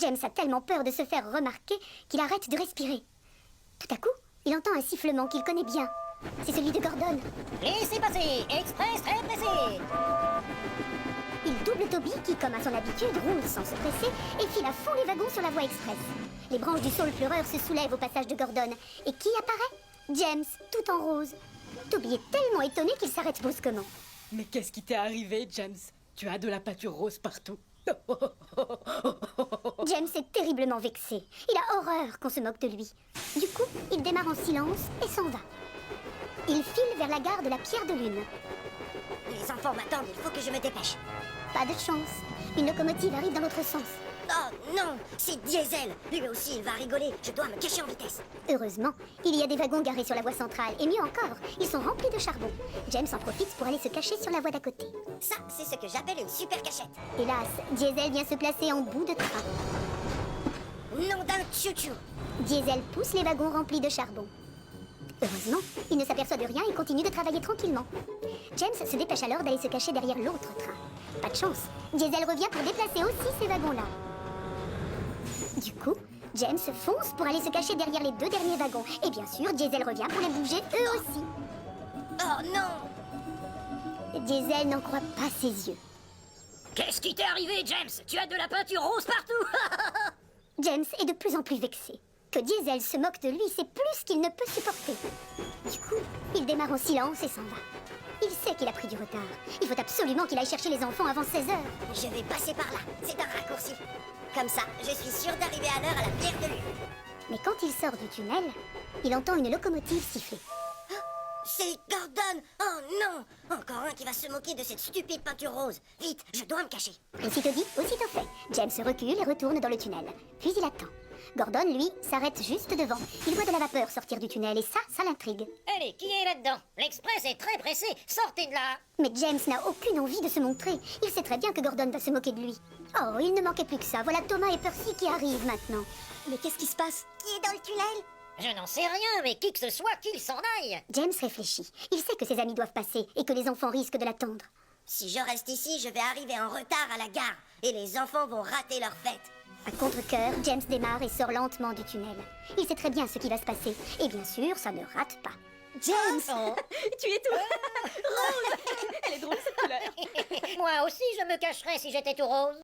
James a tellement peur de se faire remarquer qu'il arrête de respirer. Tout à coup, il entend un sifflement qu'il connaît bien. C'est celui de Gordon. Laissez passer, express très pressé. Il double Toby qui, comme à son habitude, roule sans se presser et file à fond les wagons sur la voie express. Les branches du saule pleureur se soulèvent au passage de Gordon. Et qui apparaît? James, tout en rose. Toby est tellement étonné qu'il s'arrête brusquement. Mais qu'est-ce qui t'est arrivé, James? Tu as de la peinture rose partout. James est terriblement vexé. Il a horreur qu'on se moque de lui. Du coup, il démarre en silence et s'en va. Il file vers la gare de la Pierre de Lune. Les enfants m'attendent, il faut que je me dépêche. Pas de chance. Une locomotive arrive dans l'autre sens. Oh non, c'est Diesel. Lui aussi, il va rigoler. Je dois me cacher en vitesse. Heureusement, il y a des wagons garés sur la voie centrale. Et mieux encore, ils sont remplis de charbon. James en profite pour aller se cacher sur la voie d'à côté. Ça, c'est ce que j'appelle une super cachette. Hélas, Diesel vient se placer en bout de train. Nom d'un tchou-tchou. Diesel pousse les wagons remplis de charbon. Heureusement, il ne s'aperçoit de rien et continue de travailler tranquillement. James se dépêche alors d'aller se cacher derrière l'autre train. Pas de chance, Diesel revient pour déplacer aussi ces wagons-là. Du coup, James fonce pour aller se cacher derrière les deux derniers wagons. Et bien sûr, Diesel revient pour les bouger eux aussi. Oh non. Diesel n'en croit pas ses yeux. Qu'est-ce qui t'est arrivé, James? Tu as de la peinture rose partout. James est de plus en plus vexé. Que Diesel se moque de lui, c'est plus qu'il ne peut supporter. Du coup, il démarre en silence et s'en va. Il sait qu'il a pris du retard. Il faut absolument qu'il aille chercher les enfants avant 16 heures. Je vais passer par là. C'est un raccourci. Comme ça, je suis sûr d'arriver à l'heure à la Pierre de Lune. Mais quand il sort du tunnel, il entend une locomotive siffler. C'est Gordon. Oh non. Encore un qui va se moquer de cette stupide peinture rose. Vite, je dois me cacher. Aussitôt dit, aussitôt fait. James recule et retourne dans le tunnel. Puis il attend. Gordon, lui, s'arrête juste devant. Il voit de la vapeur sortir du tunnel et ça l'intrigue. Allez, qui est là-dedans? L'Express est très pressé. Sortez de là. Mais James n'a aucune envie de se montrer. Il sait très bien que Gordon va se moquer de lui. Oh, il ne manquait plus que ça. Voilà Thomas et Percy qui arrivent maintenant. Mais qu'est-ce qui se passe? Qui est dans le tunnel? Je n'en sais rien, mais qui que ce soit, qu'il s'en aille. James réfléchit. Il sait que ses amis doivent passer et que les enfants risquent de l'attendre. Si je reste ici, je vais arriver en retard à la gare. Et les enfants vont rater leur fête. À contre-cœur, James démarre et sort lentement du tunnel. Il sait très bien ce qui va se passer. Et bien sûr, ça ne rate pas. James! Oh. Tu es tout rose! Elle est drôle cette couleur. Moi aussi, je me cacherais si j'étais tout rose.